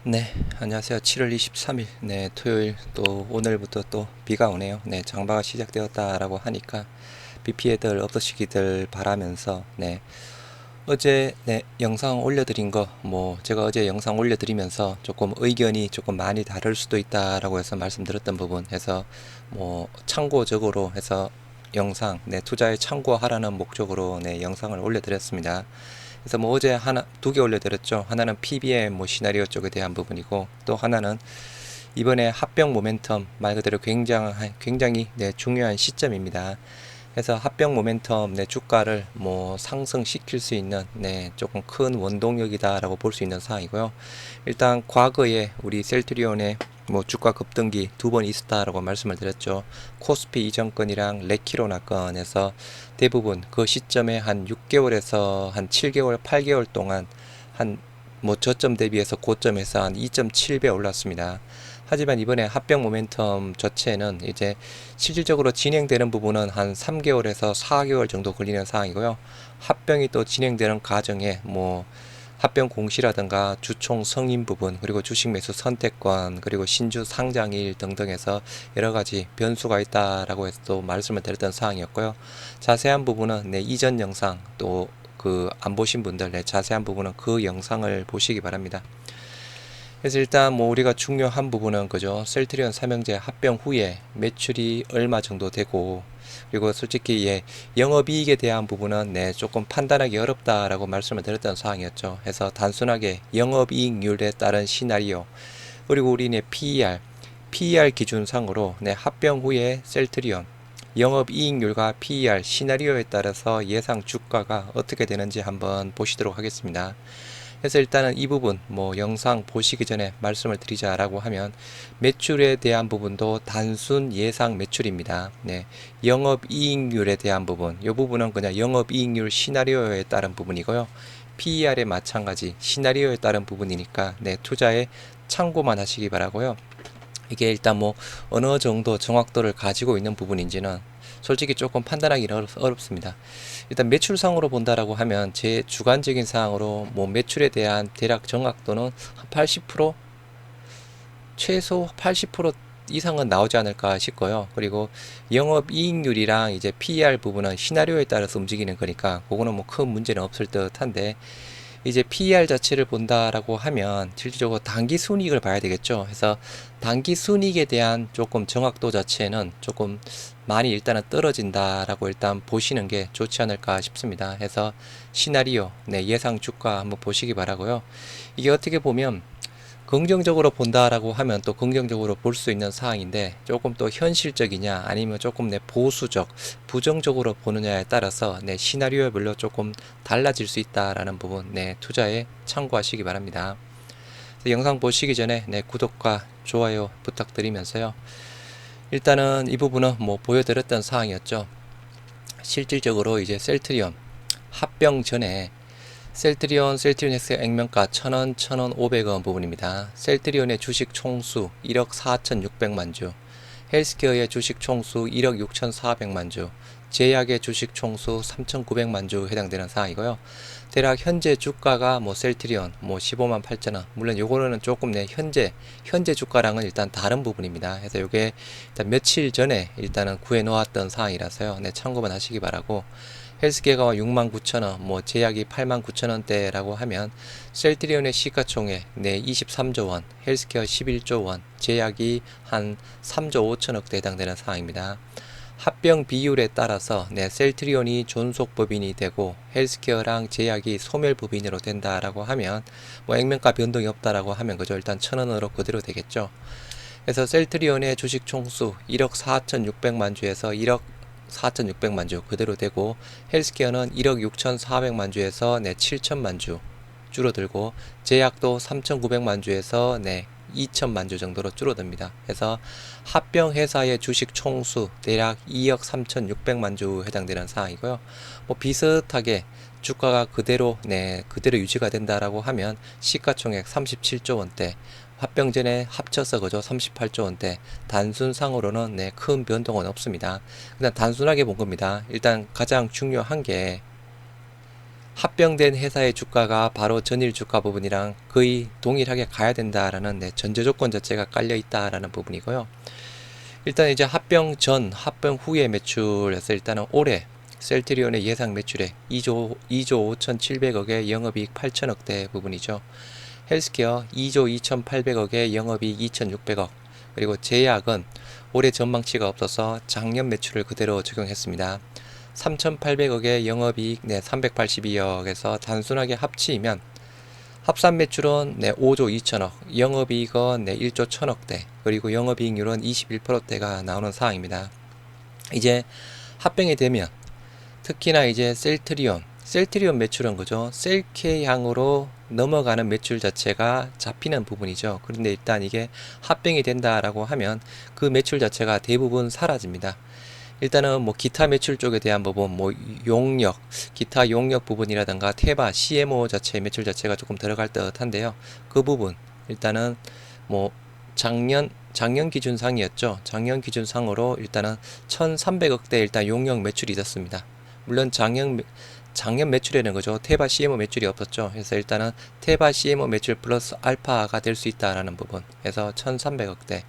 네, 안녕하세요. 7월 23일, 네, 토요일 또 오늘부터 또 비가 오네요. 네, 장마가 시작되었다라고 하니까 비 피해들 없으시기들 바라면서, 네, 어제, 네, 영상 올려드린 거, 제가 어제 영상 올려드리면서 조금 의견이 조금 많이 다를 수도 있다라고 해서 말씀드렸던 부분 해서, 참고적으로 해서 영상, 네, 투자에 참고하라는 목적으로, 네, 영상을 올려드렸습니다. 그래서 어제 하나, 두 개 올려드렸죠. 하나는 PBM 시나리오 쪽에 대한 부분이고, 또 하나는 이번에 합병 모멘텀 말 그대로 굉장히 네, 중요한 시점입니다. 그래서 합병 모멘텀 내 주가를 상승시킬 수 있는 네, 조금 큰 원동력이다라고 볼 수 있는 사항이고요. 일단 과거에 우리 셀트리온의 주가 급등기 두 번 있었다라고 말씀을 드렸죠. 코스피 이전권이랑 레키로나건에서 대부분 그 시점에 한 6개월에서 한 7개월, 8개월 동안 한 저점 대비해서 고점에서 한 2.7배 올랐습니다. 하지만 이번에 합병 모멘텀 자체는 이제 실질적으로 진행되는 부분은 한 3개월에서 4개월 정도 걸리는 상황이고요. 합병이 또 진행되는 과정에 합병 공시라든가 주총 승인 부분, 그리고 주식 매수 선택권, 그리고 신주 상장일 등등에서 여러 가지 변수가 있다라고 해서 또 말씀을 드렸던 사항이었고요. 자세한 부분은 네, 이전 영상 또 안 보신 분들 네, 자세한 부분은 그 영상을 보시기 바랍니다. 그래서 일단 우리가 중요한 부분은 그죠. 셀트리온 삼형제 합병 후에 매출이 얼마 정도 되고, 그리고 솔직히 영업이익에 대한 부분은 네, 조금 판단하기 어렵다라고 말씀을 드렸던 사항이었죠. 해서 단순하게 영업이익률에 따른 시나리오, 그리고 우리네 PER 기준상으로 네, 합병 후에 셀트리온 영업이익률과 PER 시나리오에 따라서 예상 주가가 어떻게 되는지 한번 보시도록 하겠습니다. 그래서 일단은 이 부분 영상 보시기 전에 말씀을 드리자라고 하면, 매출에 대한 부분도 단순 예상 매출입니다. 네, 영업이익률에 대한 부분, 이 부분은 그냥 영업이익률 시나리오에 따른 부분이고요. PER에 마찬가지 시나리오에 따른 부분이니까 네, 투자에 참고만 하시기 바라고요. 이게 일단 어느 정도 정확도를 가지고 있는 부분인지는 솔직히 조금 판단하기 어렵습니다. 일단 매출상으로 본다라고 하면 제 주관적인 사항으로 매출에 대한 대략 정확도는 한 80%, 최소 80% 이상은 나오지 않을까 싶고요. 그리고 영업이익률이랑 이제 PER 부분은 시나리오에 따라서 움직이는 거니까 그거는 큰 문제는 없을 듯한데, 이제 PER 자체를 본다라고 하면 실질적으로 단기 순이익을 봐야 되겠죠. 그래서 단기 순이익에 대한 조금 정확도 자체는 조금 많이 일단은 떨어진다라고 일단 보시는 게 좋지 않을까 싶습니다. 해서 시나리오, 네, 예상 주가 한번 보시기 바라고요. 이게 어떻게 보면 긍정적으로 본다라고 하면 또 긍정적으로 볼 수 있는 사항인데, 조금 또 현실적이냐 아니면 조금 내 보수적, 부정적으로 보느냐에 따라서 내 시나리오별로 조금 달라질 수 있다라는 부분, 네, 투자에 참고하시기 바랍니다. 영상 보시기 전에 네, 구독과 좋아요 부탁드리면서요. 일단은 이 부분은 보여드렸던 사항이었죠. 실질적으로 이제 셀트리온 합병 전에 셀트리온 엑스 액면가 1000원, 1500원 부분입니다. 셀트리온의 주식 총수 1억 4600만 주, 헬스케어의 주식 총수 1억 6400만 주, 제약의 주식 총수 3900만 주 해당되는 사항이고요. 대략 현재 주가가 셀트리온 15만 8천원. 물론 요거는 조금 현재 주가랑은 일단 다른 부분입니다. 그래서 요게 일단 며칠 전에 일단은 구해 놓았던 사항이라서요. 네, 참고만 하시기 바라고. 헬스케어가 69,000원, 제약이 89,000원대라고 하면 셀트리온의 시가총액 네 23조 원, 헬스케어 11조 원, 제약이 한 3조 5천억대 해당되는 상황입니다. 합병 비율에 따라서 네, 셀트리온이 존속법인이 되고 헬스케어랑 제약이 소멸법인으로 된다라고 하면 액면가 변동이 없다라고 하면 그죠, 일단 1000원으로 그대로 되겠죠. 그래서 셀트리온의 주식 총수 1억 4,600만 주에서 1억 4,600만 주 그대로 되고, 헬스케어는 1억 6,400만 주에서 네 7천만 주 줄어들고, 제약도 3,900만 주에서 네 2천만 주 정도로 줄어듭니다. 그래서 합병 회사의 주식 총수 대략 2억 3,600만 주 해당되는 사항이고요. 비슷하게 주가가 그대로 유지가 된다라고 하면 시가총액 37조 원대, 합병 전에 합쳐서 그죠 38조 원대, 단순상으로는 네, 큰 변동은 없습니다. 그냥 단순하게 본 겁니다. 일단 가장 중요한 게 합병된 회사의 주가가 바로 전일 주가 부분이랑 거의 동일하게 가야 된다라는 전제 조건 자체가 깔려 있다라는 부분이고요. 일단 이제 합병 전, 합병 후의 매출에서 일단은 올해 셀트리온의 예상 매출액 2조 5,700억에 영업이익 8천억대 부분이죠. 헬스케어 2조 2,800억에 영업이익 2,600억. 그리고 제약은 올해 전망치가 없어서 작년 매출을 그대로 적용했습니다. 3,800억의 영업이익 382억에서 단순하게 합치면 합산 매출은 5조 2천억, 영업이익은 1조 1천억대, 그리고 영업이익률은 21%대가 나오는 상황입니다. 이제 합병이 되면 특히나 이제 셀트리온 매출은 그죠? 셀케 향으로 넘어가는 매출 자체가 잡히는 부분이죠. 그런데 일단 이게 합병이 된다라고 하면 그 매출 자체가 대부분 사라집니다. 일단은 뭐 기타 매출 쪽에 대한 부분, 뭐 용역, 기타 용역 부분이라든가 테바, CMO 자체 매출 자체가 조금 들어갈 듯한데요. 그 부분 일단은 뭐 작년 기준상이었죠. 작년 기준상으로 일단은 1,300억대 일단 용역 매출이 있었습니다. 물론 작년 매출에는 그죠. 테바 CMO 매출이 없었죠. 그래서 일단은 테바 CMO 매출 플러스 알파가 될 수 있다라는 부분. 그래서 1,300억대.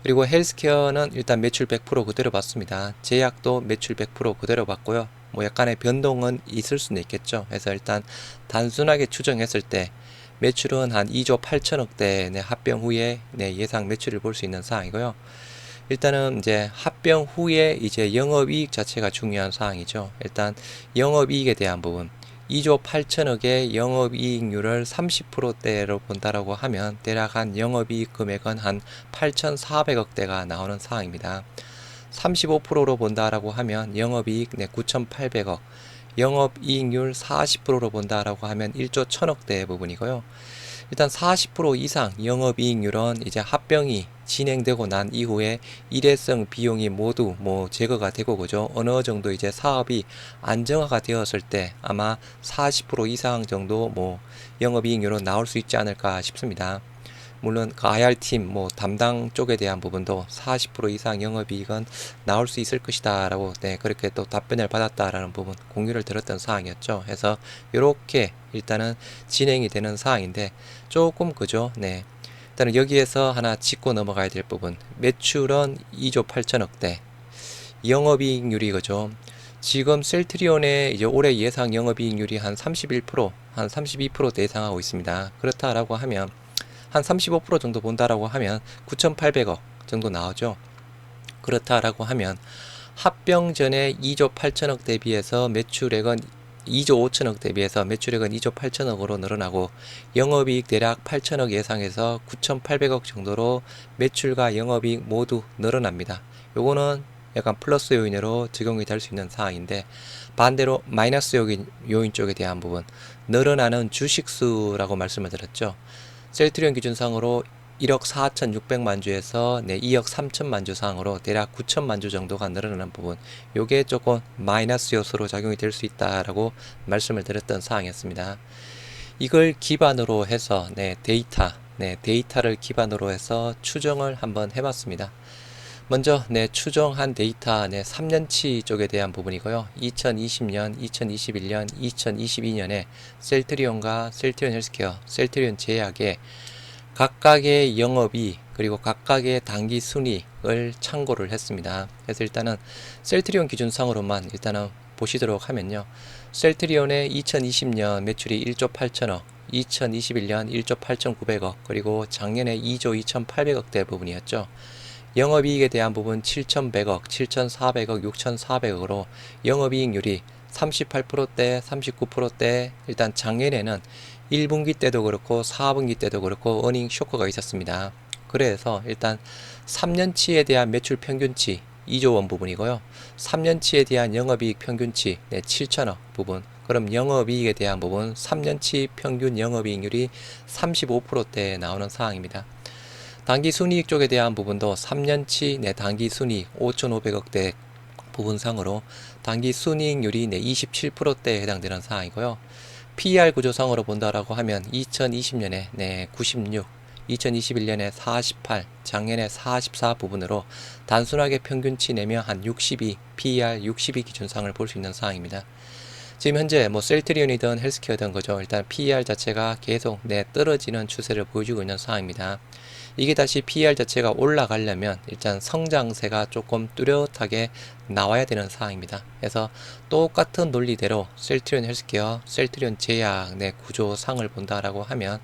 그리고 헬스케어는 일단 매출 100% 그대로 봤습니다. 제약도 매출 100% 그대로 봤고요. 뭐 약간의 변동은 있을 수는 있겠죠. 그래서 일단 단순하게 추정했을 때 매출은 한 2조 8천억대 합병 후에 예상 매출을 볼 수 있는 사항이고요. 일단은 이제 합병 후에 이제 영업이익 자체가 중요한 사항이죠. 일단 영업이익에 대한 부분 2조 8천억의 영업이익률을 30%대로 본다라고 하면 대략 한 영업이익 금액은 한 8,400억대가 나오는 상황입니다. 35%로 본다라고 하면 영업이익 9,800억, 영업이익률 40%로 본다라고 하면 1조 1천억대 부분이고요. 일단 40% 이상 영업이익률은 이제 합병이 진행되고 난 이후에 일회성 비용이 모두 뭐 제거가 되고 그죠. 어느 정도 이제 사업이 안정화가 되었을 때 아마 40% 이상 정도 뭐 영업이익률은 나올 수 있지 않을까 싶습니다. 물론 그 IR팀 뭐 담당 쪽에 대한 부분도 40% 이상 영업이익은 나올 수 있을 것이다 라고 그렇게 또 답변을 받았다라는 부분 공유를 들었던 사항이었죠. 그래서 이렇게 일단은 진행이 되는 사항인데 조금 그죠. 일단은 여기에서 하나 짚고 넘어가야 될 부분 매출은 2조 8천억대 영업이익률이 그죠. 지금 셀트리온의 이제 올해 예상 영업이익률이 한 31%, 한 32%대 예상하고 있습니다. 그렇다라고 하면 한 35% 정도 본다라고 하면 9,800억 정도 나오죠. 그렇다라고 하면 합병 전에 2조 8천억 대비해서 매출액은 2조 5천억 대비해서 매출액은 2조 8천억으로 늘어나고 영업이익 대략 8천억 예상해서 9,800억 정도로 매출과 영업이익 모두 늘어납니다. 요거는 약간 플러스 요인으로 적용이 될 수 있는 사항인데 반대로 마이너스 요인 쪽에 대한 부분 늘어나는 주식수라고 말씀을 드렸죠. 셀트리온 기준상으로 1억 4,600만 주에서 2억 3천만 주 상으로 대략 9천만 주 정도가 늘어나는 부분 요게 조금 마이너스 요소로 작용이 될 수 있다라고 말씀을 드렸던 사항이었습니다. 이걸 기반으로 해서 데이터를 기반으로 해서 추정을 한번 해봤습니다. 먼저 추정한 데이터 3년치 쪽에 대한 부분이고요. 2020년, 2021년, 2022년에 셀트리온과 셀트리온 헬스케어, 셀트리온 제약의 각각의 영업이 그리고 각각의 단기 순이익을 참고를 했습니다. 그래서 일단은 셀트리온 기준상으로만 일단은 보시도록 하면요. 셀트리온의 2020년 매출이 1조 8천억, 2021년 1조 8,900억, 그리고 작년에 2조 2,800억대 부분이었죠. 영업이익에 대한 부분 7,100억, 7,400억, 6,400억으로 영업이익률이 38%대, 39%대, 일단 작년에는 1분기 때도 그렇고 4분기 때도 그렇고 어닝 쇼크가 있었습니다. 그래서 일단 3년치에 대한 매출 평균치 2조 원 부분이고요. 3년치에 대한 영업이익 평균치 7천억 부분. 그럼 영업이익에 대한 부분 3년치 평균 영업이익률이 35%대에 나오는 상황입니다. 단기 순이익 쪽에 대한 부분도 3년치 단기 순이익 5,500억대 부분상으로 단기 순이익률이 27%대에 해당되는 상황이고요. PER 구조상으로 본다라고 하면 2020년에 96, 2021년에 48, 작년에 44 부분으로 단순하게 평균치 내면 한 62, PER 62 기준상을 볼 수 있는 상황입니다. 지금 현재 뭐 셀트리온이든 헬스케어든 그죠. 일단 PER 자체가 계속 떨어지는 추세를 보여주고 있는 상황입니다. 이게 다시 PER 자체가 올라가려면 일단 성장세가 조금 뚜렷하게 나와야 되는 상황입니다. 그래서 똑같은 논리대로 셀트리온 헬스케어, 셀트리온 제약 내 구조상을 본다라고 하면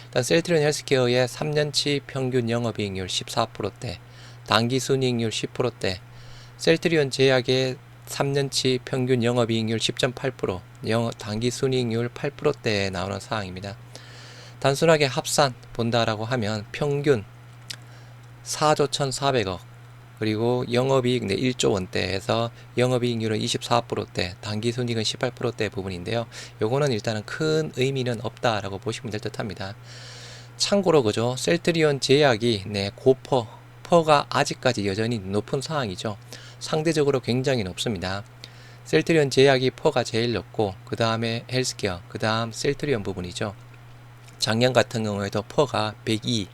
일단 셀트리온 헬스케어의 3년치 평균 영업이익률 14%대, 당기순이익률 10%대, 셀트리온 제약의 3년치 평균 영업이익률 10.8%, 당기순이익률 8%대에 나오는 상황입니다. 단순하게 합산 본다라고 하면 평균 4조 1,400억, 그리고 영업이익 1조 원대에서 영업이익률은 24%대, 당기순이익은 18%대 부분인데요. 요거는 일단은 큰 의미는 없다라고 보시면 될 듯합니다. 참고로 그죠, 셀트리온 제약이 퍼가 아직까지 여전히 높은 상황이죠. 상대적으로 굉장히 높습니다. 셀트리온 제약이 퍼가 제일 높고 그 다음에 헬스케어, 그 다음 셀트리온 부분이죠. 작년 같은 경우에도 퍼가 102,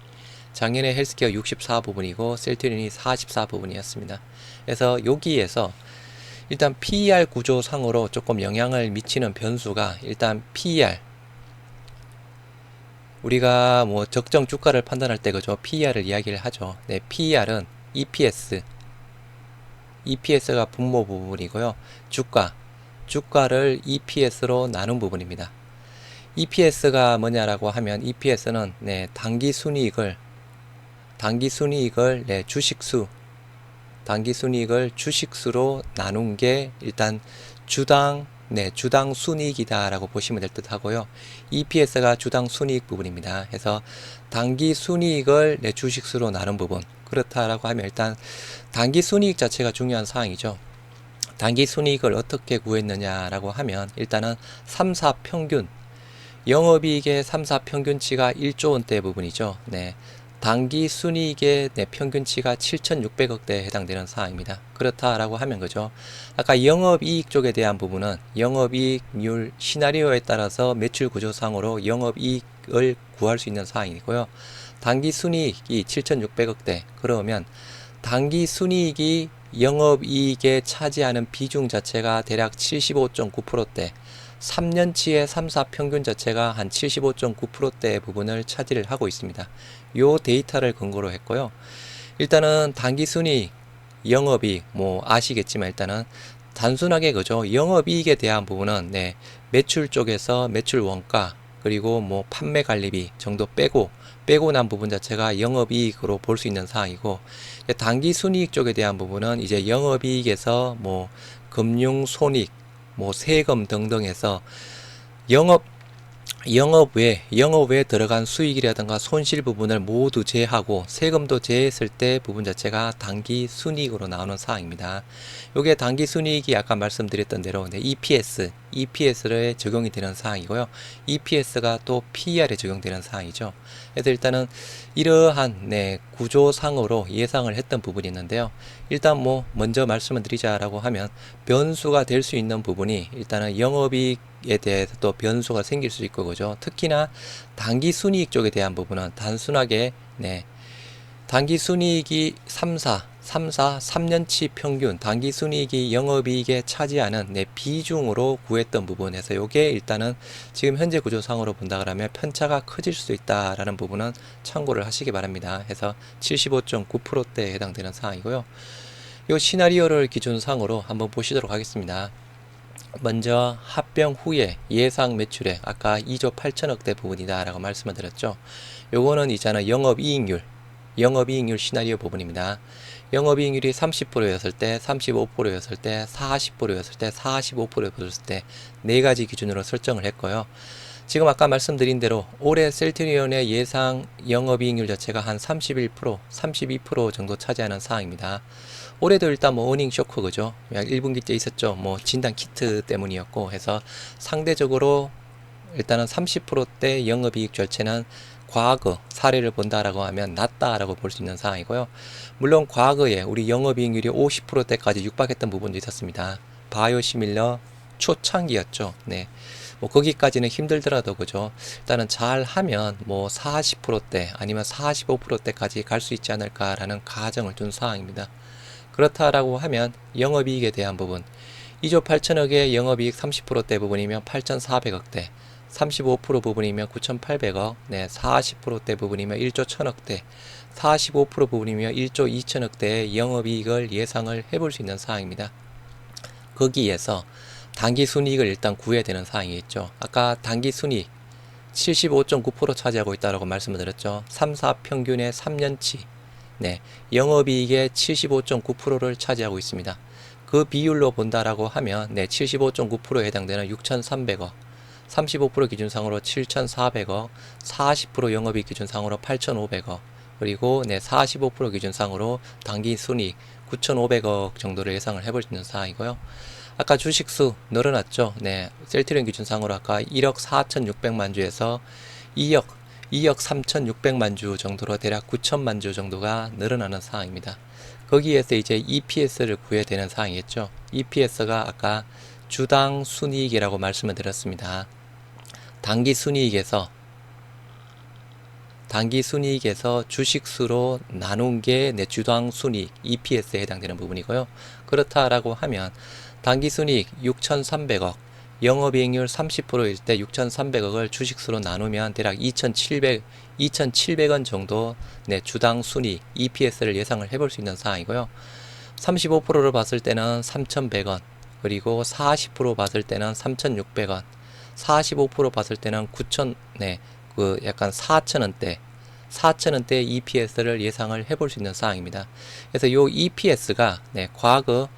작년에 헬스케어 64 부분이고 셀트리온이 44 부분이었습니다. 그래서 여기에서 일단 PER 구조상으로 조금 영향을 미치는 변수가 일단 PER, 우리가 뭐 적정 주가를 판단할 때 그죠, PER을 이야기를 하죠. PER은 EPS가 분모 부분이고요. 주가를 EPS로 나눈 부분입니다. EPS가 뭐냐라고 하면 EPS는 당기순이익을 주식수로 나눈 게 일단 주당 순이익이다라고 보시면 될 듯 하고요. EPS가 주당 순이익 부분입니다. 그래서 당기 순이익을 주식수로 나눈 부분, 그렇다라고 하면 일단 당기 순이익 자체가 중요한 사항이죠. 당기 순이익을 어떻게 구했느냐라고 하면 일단은 3사 평균, 영업이익의 3사 평균치가 1조 원대 부분이죠. 당기 순이익의 평균치가 7,600억대에 해당되는 사항입니다. 그렇다라고 하면 그죠, 아까 영업이익 쪽에 대한 부분은 영업이익률 시나리오에 따라서 매출 구조상으로 영업이익을 구할 수 있는 사항이고요. 당기 순이익이 7,600억대, 그러면 당기 순이익이 영업이익에 차지하는 비중 자체가 대략 75.9%대, 3년치의 3사 평균 자체가 한 75.9%대의 부분을 차지를 하고 있습니다. 요 데이터를 근거로 했고요. 일단은 당기순이익, 영업이익 뭐 아시겠지만 일단은 단순하게 그죠, 영업이익에 대한 부분은 매출 쪽에서 매출 원가 그리고 뭐 판매 관리비 정도 빼고 난 부분 자체가 영업이익으로 볼 수 있는 사항이고, 당기순이익 쪽에 대한 부분은 이제 영업이익에서 뭐 금융 손익, 뭐 세금 등등해서 영업 외에 들어간 수익이라든가 손실 부분을 모두 제하고 세금도 제했을 때 부분 자체가 당기 순이익으로 나오는 사항입니다. 요게 당기 순이익이 아까 말씀드렸던 대로 EPS에 적용이 되는 사항이고요. EPS가 또 PER에 적용되는 사항이죠. 그래서 일단은 이러한 구조상으로 예상을 했던 부분이 있는데요. 일단 뭐 먼저 말씀을 드리자라고 하면 변수가 될 수 있는 부분이 일단은 영업이익에 대해서 또 변수가 생길 수 있고 그죠. 특히나 당기 순이익 쪽에 대한 부분은 단순하게 당기 순이익이 3년치 평균 당기 순이익이 영업이익에 차지하는 비중으로 구했던 부분에서 요게 일단은 지금 현재 구조상으로 본다 그러면 편차가 커질 수 있다라는 부분은 참고를 하시기 바랍니다. 해서 75.9%대에 해당되는 사항이고요. 요 시나리오를 기준상으로 한번 보시도록 하겠습니다. 먼저 합병 후에 예상 매출액 아까 2조 8천억대 부분이다 라고 말씀을 드렸죠. 요거는 있잖아 영업이익률 시나리오 부분입니다. 영업이익률이 30%였을 때, 35%였을 때, 40%였을 때, 45%였을 때 네 가지 기준으로 설정을 했고요. 지금 아까 말씀드린 대로 올해 셀트리온의 예상 영업이익률 자체가 한 31%, 32% 정도 차지하는 상황입니다. 올해도 일단 뭐 어닝 쇼크 그죠? 1분기 때 있었죠. 뭐 진단 키트 때문이었고 해서 상대적으로 일단은 30%대 영업이익 절체는 과거 사례를 본다라고 하면 낮다라고 볼 수 있는 상황이고요. 물론 과거에 우리 영업이익률이 50%대까지 육박했던 부분도 있었습니다. 바이오시밀러 초창기였죠. 뭐 거기까지는 힘들더라도 그죠. 일단은 잘 하면 뭐 40%대 아니면 45%대까지 갈 수 있지 않을까라는 가정을 둔 상황입니다. 그렇다라고 하면 영업이익에 대한 부분, 2조 8천억의 영업이익 30%대 부분이면 8,400억대, 35% 부분이면 9,800억, 네, 40%대 부분이면 1조 1,000억대, 45% 부분이면 1조 2천억대의 영업이익을 예상을 해볼 수 있는 사항입니다. 거기에서 당기순이익을 일단 구해야 되는 사항이 있죠. 아까 당기순이익 75.9% 차지하고 있다고 말씀을 드렸죠. 3사 평균의 3년치 네, 영업이익의 75.9%를 차지하고 있습니다. 그 비율로 본다라고 하면 네, 75.9%에 해당되는 6,300억, 35% 기준상으로 7,400억, 40% 영업이익 기준상으로 8,500억, 그리고 네, 45% 기준상으로 당기순이익 9,500억 정도를 예상을 해볼 수 있는 사항이고요. 아까 주식수 늘어났죠. 네, 셀트리온 기준상으로 아까 1억 4,600만 주에서 2억 3,600만 주 정도로 대략 9천만 주 정도가 늘어나는 상황입니다. 거기에서 이제 EPS를 구해야 되는 상황이겠죠. EPS가 아까 주당 순이익이라고 말씀을 드렸습니다. 단기 순이익에서 주식수로 나눈 게 내 주당 순이익 EPS에 해당되는 부분이고요. 그렇다라고 하면 당기순이익 6,300억, 영업이익률 30%일 때 6,300억을 주식수로 나누면 대략 2,700원 정도 네, 주당 순이익 EPS를 예상을 해볼 수 있는 상황이고요. 35%를 봤을 때는 3,100원, 그리고 40% 봤을 때는 3,600원, 45% 봤을 때는 9,000, 네, 그 약간 4,000원대 EPS를 예상을 해볼 수 있는 상황입니다. 그래서 요 EPS가 네, 과거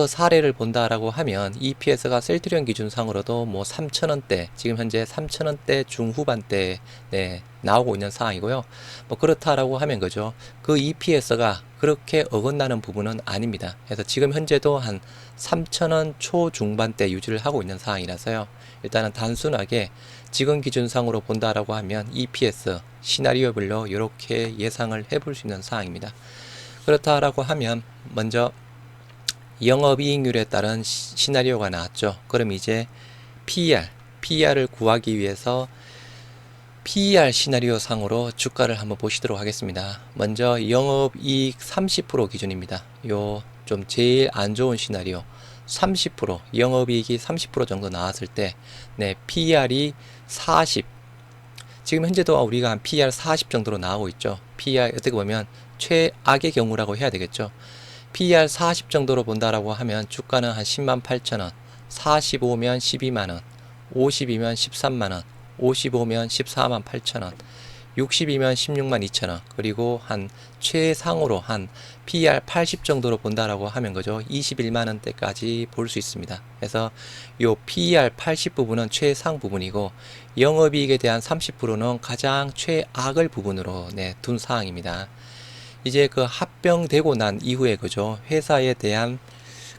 사례를 본다라고 하면 EPS가 셀트리온 기준상으로도 뭐 3,000원대, 지금 현재 3,000원대 중후반대 네, 나오고 있는 상황이고요. 뭐 그렇다라고 하면 그죠. 그 EPS가 그렇게 어긋나는 부분은 아닙니다. 그래서 지금 현재도 한 3,000원 초중반대 유지를 하고 있는 상황이라서요. 일단은 단순하게 지금 기준상으로 본다라고 하면 EPS 시나리오별로 이렇게 예상을 해볼 수 있는 상황입니다. 그렇다라고 하면 먼저 영업이익률에 따른 시나리오가 나왔죠. 그럼 이제 PER을 구하기 위해서 PER 시나리오 상으로 주가를 한번 보시도록 하겠습니다. 먼저 영업이익 30% 기준입니다. 요 좀 제일 안 좋은 시나리오 30%, 영업이익이 30% 정도 나왔을 때 네, PER이 40, 지금 현재도 우리가 한 PER 40 정도로 나오고 있죠. PER 어떻게 보면 최악의 경우라고 해야 되겠죠. PER 40 정도로 본다라고 하면 주가는 한 108,000원, 45면 12만원, 50이면 13만원, 55면 148,000원, 60이면 162,000원, 그리고 한 최상으로 한 PER 80 정도로 본다라고 하면 그죠, 21만원대까지 볼 수 있습니다. 그래서 요 PER 80 부분은 최상 부분이고 영업이익에 대한 30%는 가장 최악을 부분으로 네, 둔 사항입니다. 이제 그 합병되고 난 이후에 그죠, 회사에 대한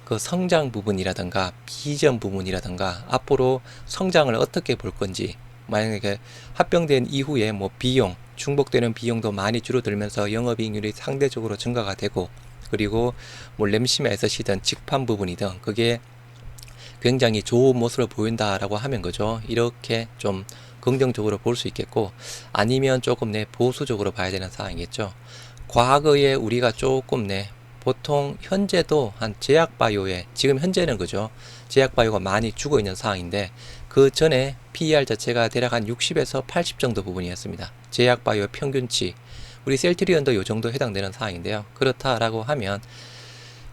그 성장 부분이라든가 비전 부분이라든가 앞으로 성장을 어떻게 볼 건지, 만약에 합병된 이후에 뭐 비용, 중복되는 비용도 많이 줄어들면서 영업이익률이 상대적으로 증가가 되고, 그리고 뭐 램심에 쓰시던 직판 부분이든 그게 굉장히 좋은 모습을 보인다라고 하면 그죠, 이렇게 좀 긍정적으로 볼 수 있겠고, 아니면 조금 보수적으로 봐야 되는 상황이겠죠. 과거에 우리가 조금 보통 현재도 한 제약바이오에, 지금 현재는 그죠, 제약바이오가 많이 죽어 있는 상황인데 그 전에 PER 자체가 대략 한 60에서 80 정도 부분이었습니다. 제약바이오 평균치, 우리 셀트리온도 요 정도 해당되는 상황인데요. 그렇다라고 하면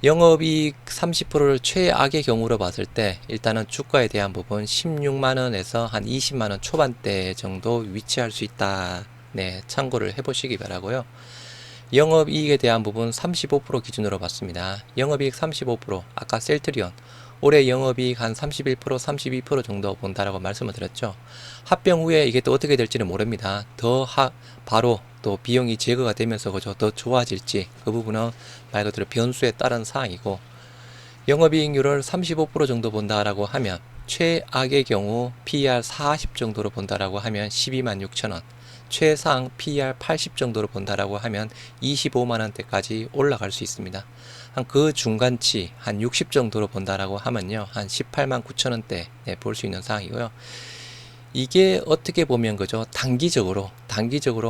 영업이익 30%를 최악의 경우로 봤을 때 일단은 주가에 대한 부분 16만원에서 한 20만원 초반대 정도 위치할 수 있다. 네, 참고를 해보시기 바라고요. 영업이익에 대한 부분 35% 기준으로 봤습니다. 영업이익 35%, 아까 셀트리온 올해 영업이익 한 31%, 32% 정도 본다라고 말씀을 드렸죠. 합병 후에 이게 또 어떻게 될지는 모릅니다. 바로 또 비용이 제거가 되면서 그죠, 더 좋아질지, 그 부분은 말 그대로 변수에 따른 사항이고, 영업이익률을 35% 정도 본다라고 하면 최악의 경우 PER 40 정도로 본다라고 하면 126,000원, 최상 PER 80 정도로 본다라고 하면 25만원대까지 올라갈 수 있습니다. 한 그 중간치 한 60 정도로 본다라고 하면요, 한 18만 9천원대 볼 수 있는 상황이고요. 이게 어떻게 보면 그죠, 단기적으로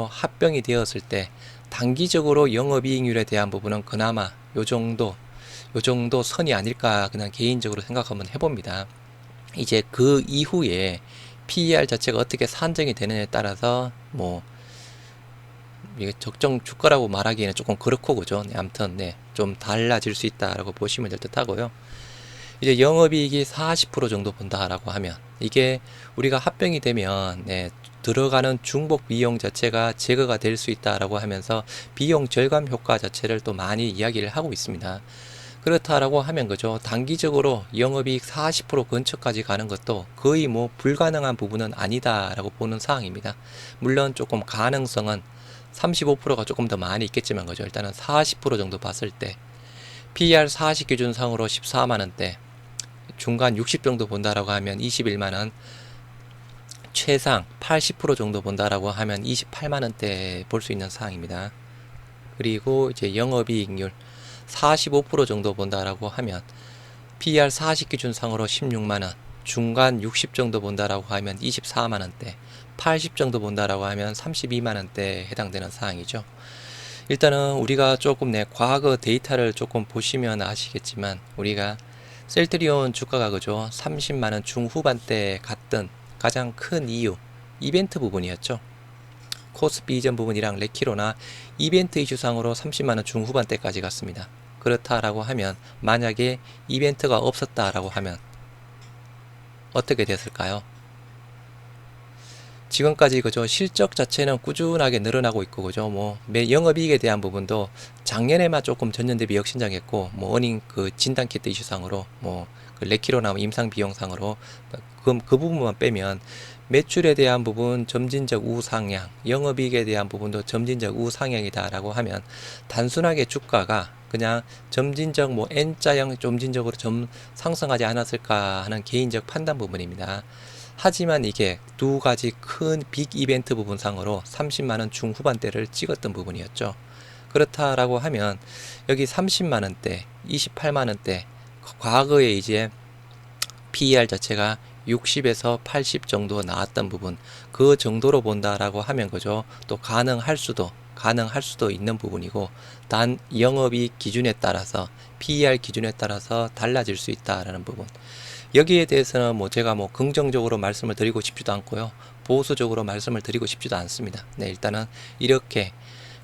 합병이 되었을 때 단기적으로 영업이익률에 대한 부분은 그나마 요 요 정도 선이 아닐까 그냥 개인적으로 생각 한번 해봅니다. 이제 그 이후에 PER 자체가 어떻게 산정이 되느냐에 따라서 뭐 이게 적정 주가라고 말하기에는 조금 그렇고 그죠. 네, 아무튼 네, 좀 달라질 수 있다라고 보시면 될 듯 하고요. 이제 영업이익이 40% 정도 본다라고 하면 이게 우리가 합병이 되면 네, 들어가는 중복 비용 자체가 제거가 될 수 있다라고 하면서 비용 절감 효과 자체를 또 많이 이야기를 하고 있습니다. 그렇다라고 하면 그죠. 단기적으로 영업이익 40% 근처까지 가는 것도 거의 뭐 불가능한 부분은 아니다라고 보는 사항입니다. 물론 조금 가능성은 35%가 조금 더 많이 있겠지만 그죠. 일단은 40% 정도 봤을 때 PER 40 기준상으로 14만원대, 중간 60 정도 본다라고 하면 21만원, 최상 80% 정도 본다라고 하면 28만원대 볼 수 있는 사항입니다. 그리고 이제 영업이익률 45% 정도 본다라고 하면 PER 40 기준상으로 16만원, 중간 60 정도 본다라고 하면 24만원대, 80 정도 본다라고 하면 32만원대에 해당되는 사항이죠. 일단은 우리가 조금 과거 데이터를 조금 보시면 아시겠지만 우리가 셀트리온 주가가 그죠 30만원 중후반대에 갔던 가장 큰 이유 이벤트 부분이었죠. 코스피 이전 부분이랑 레키로나 이벤트 이슈상으로 30만원 중후반대까지 갔습니다. 그렇다라고 하면 만약에 이벤트가 없었다라고 하면 어떻게 됐을까요? 지금까지 그죠 실적 자체는 꾸준하게 늘어나고 있고 그죠 뭐 매 영업이익에 대한 부분도 작년에만 조금 전년 대비 역신장했고 뭐 어닝 그 진단 키트 이슈상으로 뭐 그 레키로나 임상 비용상으로 그 부분만 빼면 매출에 대한 부분 점진적 우상향, 영업이익에 대한 부분도 점진적 우상향이다라고 하면 단순하게 주가가 그냥 점진적 뭐 N자형 점진적으로 좀 상승하지 않았을까 하는 개인적 판단 부분입니다. 하지만 이게 두 가지 큰 빅 이벤트 부분상으로 30만원 중후반대를 찍었던 부분이었죠. 그렇다라고 하면 여기 30만원대, 28만원대 과거에 이제 PER 자체가 60에서 80 정도 나왔던 부분 그 정도로 본다라고 하면 그죠 또 가능할 수도 있는 부분이고 단 영업이익 기준에 따라서 PER 기준에 따라서 달라질 수 있다라는 부분 여기에 대해서는 뭐 제가 뭐 긍정적으로 말씀을 드리고 싶지도 않고요 보수적으로 말씀을 드리고 싶지도 않습니다. 네, 일단은 이렇게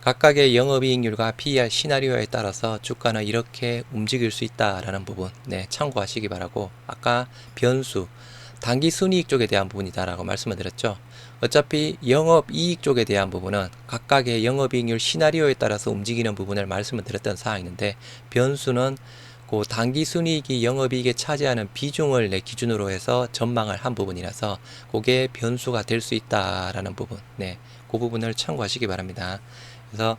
각각의 영업이익률과 PER 시나리오에 따라서 주가는 이렇게 움직일 수 있다라는 부분 네, 참고하시기 바라고 아까 변수 단기 순이익 쪽에 대한 부분이다라고 말씀을 드렸죠. 어차피 영업이익 쪽에 대한 부분은 각각의 영업이익률 시나리오에 따라서 움직이는 부분을 말씀을 드렸던 사항인데 변수는 그 단기 순이익이 영업이익에 차지하는 비중을 내 기준으로 해서 전망을 한 부분이라서 그게 변수가 될 수 있다라는 부분 네, 그 부분을 참고하시기 바랍니다. 그래서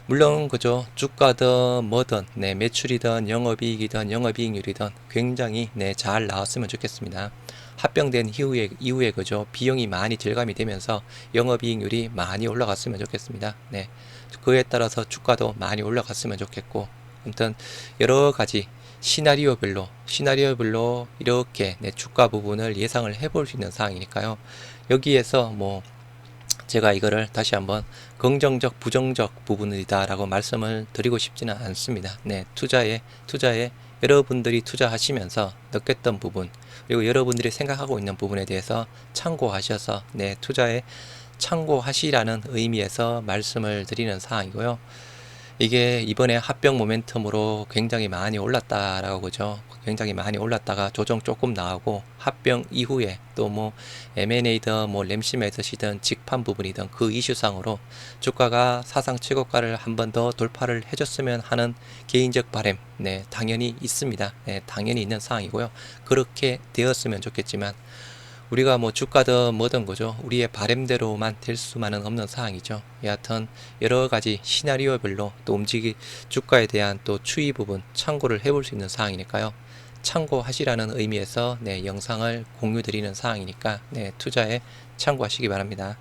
물론 그죠 주가든 뭐든 네, 매출이든 영업이익이든 영업이익률이든 굉장히 네, 잘 나왔으면 좋겠습니다. 합병된 이후에 그죠 비용이 많이 절감이 되면서 영업이익률이 많이 올라갔으면 좋겠습니다. 네, 그에 따라서 주가도 많이 올라갔으면 좋겠고 아무튼 여러 가지 시나리오별로 이렇게 네, 주가 부분을 예상을 해볼 수 있는 사항이니까요. 여기에서 뭐 제가 이거를 다시 한번 긍정적 부정적 부분이다라고 말씀을 드리고 싶지는 않습니다. 네, 투자에 여러분들이 투자하시면서 느꼈던 부분 그리고 여러분들이 생각하고 있는 부분에 대해서 참고하셔서 네, 투자에 참고하시라는 의미에서 말씀을 드리는 사항이고요. 이게 이번에 합병 모멘텀으로 굉장히 많이 올랐다라고 그죠. 굉장히 많이 올랐다가 조정 조금 나오고 합병 이후에 또 뭐 M&A든 뭐 램시메드시든 직판 부분이든 그 이슈상으로 주가가 사상 최고가를 한 번 더 돌파를 해줬으면 하는 개인적 바람 네 당연히 있습니다. 네, 당연히 있는 상황이고요. 그렇게 되었으면 좋겠지만 우리가 뭐 주가든 뭐든 거죠. 우리의 바램대로만 될 수만은 없는 상황이죠. 여하튼 여러 가지 시나리오별로 또 주가에 대한 또 추이 부분 참고를 해볼 수 있는 상황이니까요. 참고하시라는 의미에서 네, 영상을 공유 드리는 사항이니까 네, 투자에 참고하시기 바랍니다.